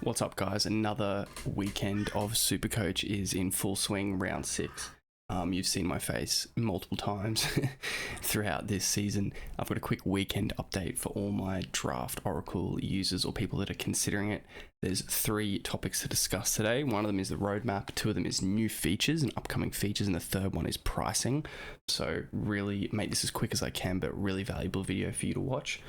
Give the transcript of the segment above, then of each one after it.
What's up, guys? Another weekend of Supercoach is in full swing, round 6. You've seen my face multiple times throughout this season. I've got a quick weekend update for all my draft Oracle users or people that are considering it. There's 3 topics to discuss today. One of them is the roadmap, 2 of them is new features and upcoming features, and the third one is pricing. So really make this as quick as I can, but really valuable video for you to watch.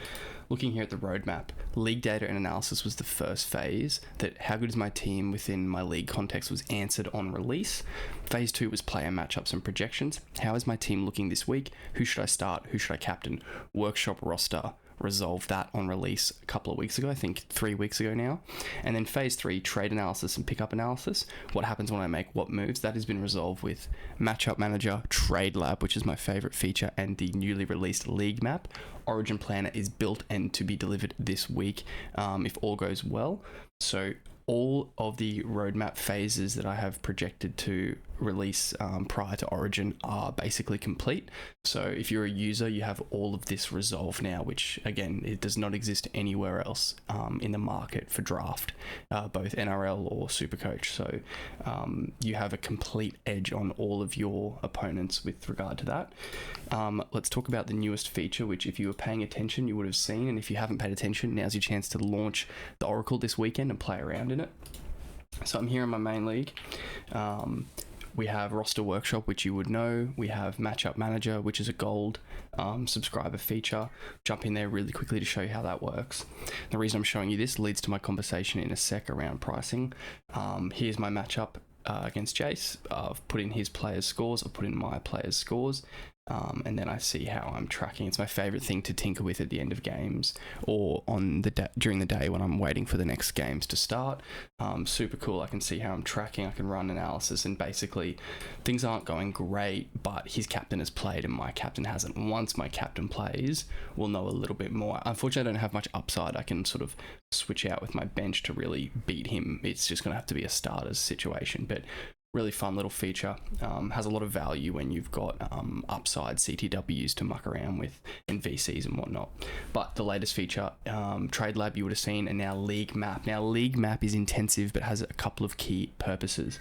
Looking here at the roadmap, league data and analysis was the first phase. That how good is my team within my league context was answered on release. Phase 2 was player matchups and projections. How is my team looking this week? Who should I start? Who should I captain? Workshop roster. Resolved that on release a couple of weeks ago, I think 3 weeks ago now. And then phase 3, trade analysis and pickup analysis. What happens when I make what moves? That has been resolved with matchup manager, trade lab, which is my favorite feature, and the newly released league map. Origin planner is built and to be delivered this week if all goes well. So all of the roadmap phases that I have projected to release prior to Origin are basically complete. So if you're a user, you have all of this resolved now, which again, it does not exist anywhere else in the market for draft, both NRL or Supercoach. So you have a complete edge on all of your opponents with regard to that. Let's talk about the newest feature, which if you were paying attention, you would have seen. And if you haven't paid attention, now's your chance to launch the Oracle this weekend and play around in it. So I'm here in my main league. We have roster workshop, which you would know. We have matchup manager, which is a gold subscriber feature. Jump in there really quickly to show you how that works. The reason I'm showing you this leads to my conversation in a sec around pricing. Here's my matchup against Jace. I've put in his players' scores. I've put in my players' scores. And then I see how I'm tracking. It's my favorite thing to tinker with at the end of games or on the during the day when I'm waiting for the next games to start. Super cool. I can see how I'm tracking. I can run analysis, and basically things aren't going great, but his captain has played and my captain hasn't. Once my captain plays, we'll know a little bit more. Unfortunately, I don't have much upside. I can sort of switch out with my bench to really beat him. It's just going to have to be a starters situation, but really fun little feature. Has a lot of value when you've got upside CTWs to muck around with in VCs and whatnot. But the latest feature, Trade Lab, you would have seen, and now League Map. Now League Map is intensive but has a couple of key purposes.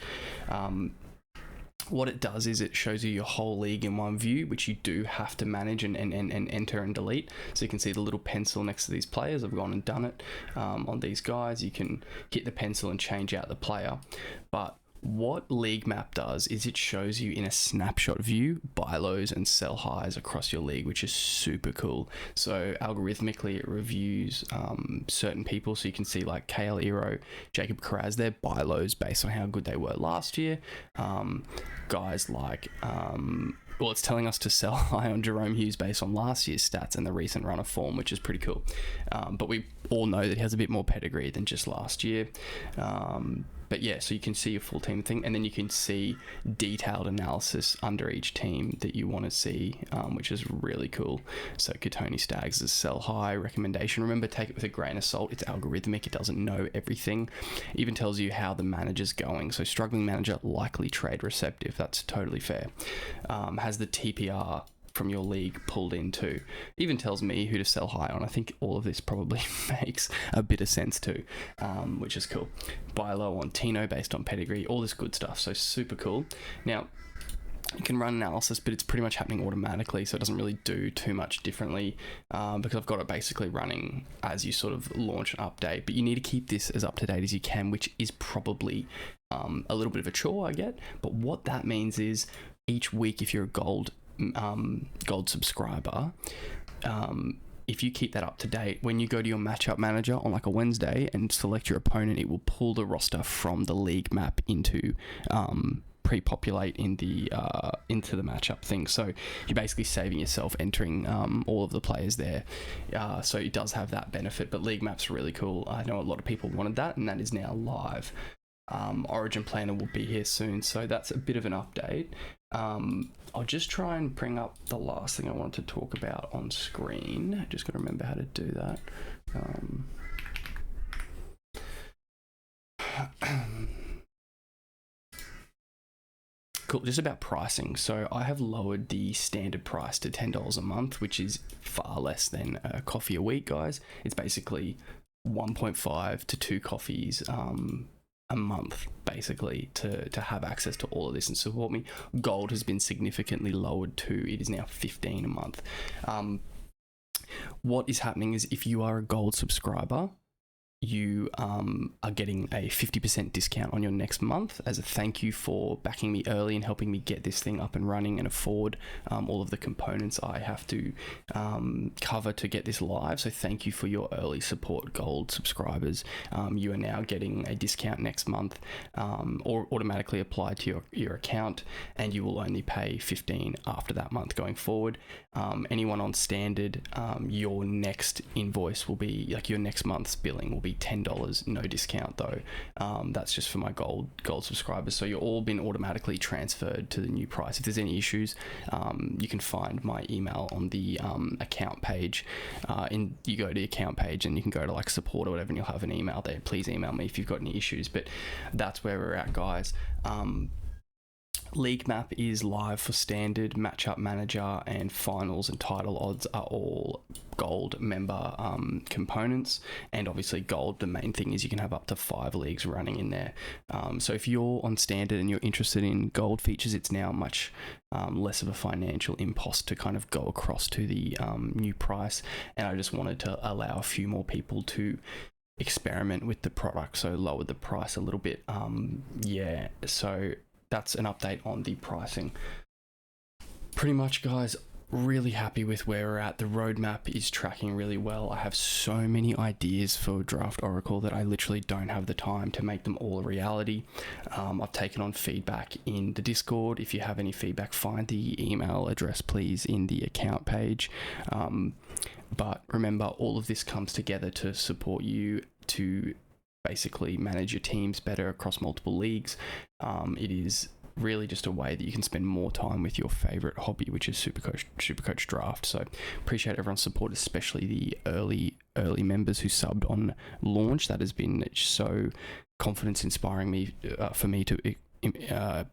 What it does is it shows you your whole league in one view, which you do have to manage and enter and delete. So you can see the little pencil next to these players. I've gone and done it on these guys. You can hit the pencil and change out the player. But what League Map does is it shows you in a snapshot view buy lows and sell highs across your league, which is super cool. So algorithmically it reviews certain people, so you can see like KL Ero, Jacob Carraz, their buy lows based on how good they were last year. Guys like well, it's telling us to sell high on Jerome Hughes based on last year's stats and the recent run of form, which is pretty cool. But we all know that he has a bit more pedigree than just last year. But yeah, so you can see your full team thing, and then you can see detailed analysis under each team that you want to see, which is really cool. So Katoni Staggs is sell high recommendation. Remember, take it with a grain of salt. It's algorithmic. It doesn't know everything. It even tells you how the manager's going. So struggling manager, likely trade receptive. That's totally fair. Has the TPR from your league pulled in too. Even tells me who to sell high on. I think all of this probably makes a bit of sense too, which is cool. Buy low on Tino based on pedigree, all this good stuff. So super cool. Now, you can run analysis, but it's pretty much happening automatically, so it doesn't really do too much differently because I've got it basically running as you sort of launch an update. But you need to keep this as up to date as you can, which is probably a little bit of a chore, I get. But what that means is each week, if you're a gold subscriber, if you keep that up to date, when you go to your matchup manager on like a Wednesday and select your opponent, it will pull the roster from the league map into pre-populate in the into the matchup thing. So you're basically saving yourself entering all of the players there. So it does have that benefit, but league map's really cool. I know a lot of people wanted that, and that is now live. Origin Planner will be here soon, so that's a bit of an update. I'll just try and bring up the last thing I wanted to talk about on screen. Just got to remember how to do that. Cool, just about pricing. So I have lowered the standard price to $10 a month, which is far less than a coffee a week, guys. It's basically 1.5 to 2 coffees a month, basically, to have access to all of this and support me. Gold has been significantly lowered too. It is now 15 a month. What is happening is, if you are a gold subscriber, you are getting a 50% discount on your next month as a thank you for backing me early and helping me get this thing up and running and afford all of the components I have to cover to get this live. So thank you for your early support, gold subscribers. You are now getting a discount next month, or automatically applied to your account, and you will only pay 15 after that month going forward. Anyone on standard, your next invoice will be, like, your next month's billing will be $10, no discount though. That's just for my gold subscribers. So you're all been automatically transferred to the new price. If there's any issues, you can find my email on the account page. You go to the account page and you can go to like support or whatever, and you'll have an email there. Please email me if you've got any issues. But that's where we're at, guys. League map is live for standard. Matchup manager and finals and title odds are all gold member components, and obviously gold, the main thing is you can have up to 5 leagues running in there. So if you're on standard and you're interested in gold features, it's now much less of a financial impost to kind of go across to the new price, and I just wanted to allow a few more people to experiment with the product, so lower the price a little bit. So that's an update on the pricing. Pretty much, guys, really happy with where we're at. The roadmap is tracking really well. I have so many ideas for Draft Oracle that I literally don't have the time to make them all a reality. I've taken on feedback in the Discord. If you have any feedback, find the email address, please, in the account page. But remember, all of this comes together to support you to basically manage your teams better across multiple leagues. It is really just a way that you can spend more time with your favorite hobby, which is Supercoach Draft. So appreciate everyone's support, especially the early members who subbed on launch. That has been so confidence inspiring me for me to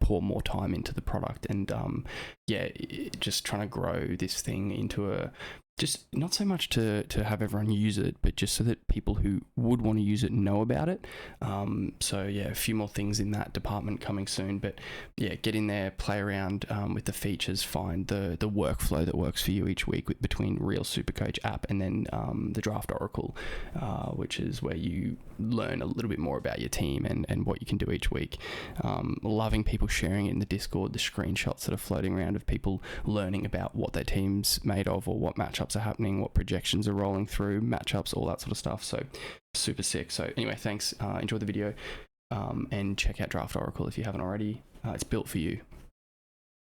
pour more time into the product, and just trying to grow this thing into a, just not so much to have everyone use it, but just so that people who would want to use it know about it. A few more things in that department coming soon, but yeah, get in there, play around with the features, find the workflow that works for you each week between Real Supercoach app and then the Draft Oracle, which is where you learn a little bit more about your team and what you can do each week. Loving people sharing it in the Discord, the screenshots that are floating around of people learning about what their team's made of, or what matchups are happening, what projections are rolling through, matchups, all that sort of stuff. So super sick. So anyway, thanks. Enjoy the video, and check out Draft Oracle if you haven't already. It's built for you.